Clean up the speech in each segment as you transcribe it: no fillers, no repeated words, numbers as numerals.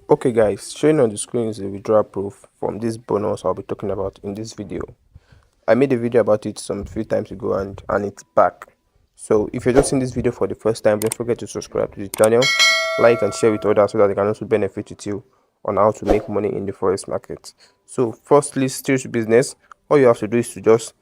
Okay guys, showing on the screen is a withdrawal proof from this bonus I'll be talking about in this video. I made a video about it some few times ago and it's back. So if you're just seeing this video for the first time, don't forget to subscribe to the channel, like and share with others so that they can also benefit with you on how to make money in the forex market. So firstly, still to business, all you have to do is to just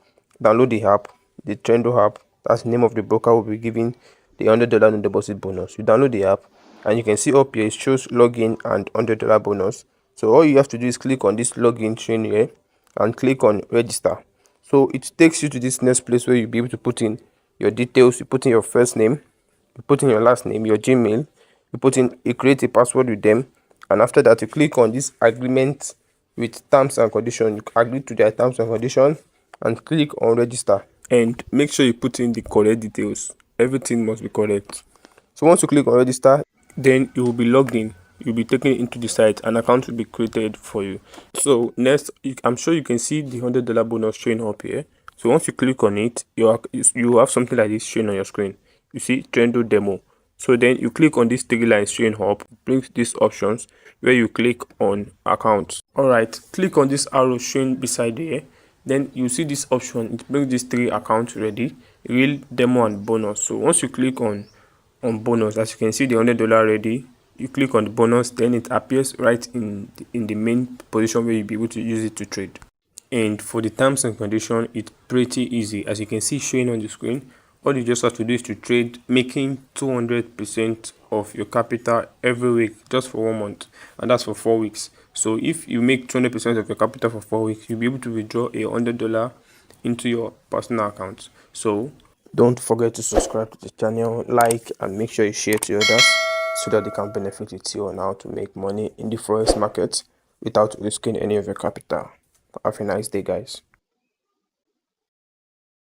download the app, the Trendo app. That's the name of the broker will be giving the $100 no deposit bonus. You download the app and you can see up here it shows login and $100 bonus. So all you have to do is click on this login chain here and click on register. So it takes you to this next place where you'll be able to put in your details. You put in your first name, you put in your last name, your Gmail, you create a password with them, and after that you click on this agreement with terms and conditions. You agree to their terms and conditions and click on register, and make sure you put in the correct details. Everything must be correct. So once you click on register, then you will be logged in. You'll be taken into the site. An account will be created for you. So next, I'm sure you can see the $100 bonus showing up here. So once you click on it, you have something like this showing on your screen. You see Trendo demo. So then you click on these three lines showing up, brings these options where you click on accounts. Alright, click on this arrow showing beside here. Then you see this option. It brings these three accounts ready: real, demo and bonus. So once you click on bonus, as you can see the $100 ready, you click on the bonus, then it appears right in the main position where you'll be able to use it to trade. And for the terms and condition, it's pretty easy. As you can see showing on the screen, all you just have to do is to trade, making 200% of your capital every week just for 1 month, and that's for 4 weeks. So if you make 200% of your capital for 4 weeks, you'll be able to withdraw $100 into your personal account. So don't forget to subscribe to the channel, like, and make sure you share to others so that they can benefit with you on how to make money in the forex market without risking any of your capital. Have a nice day, guys.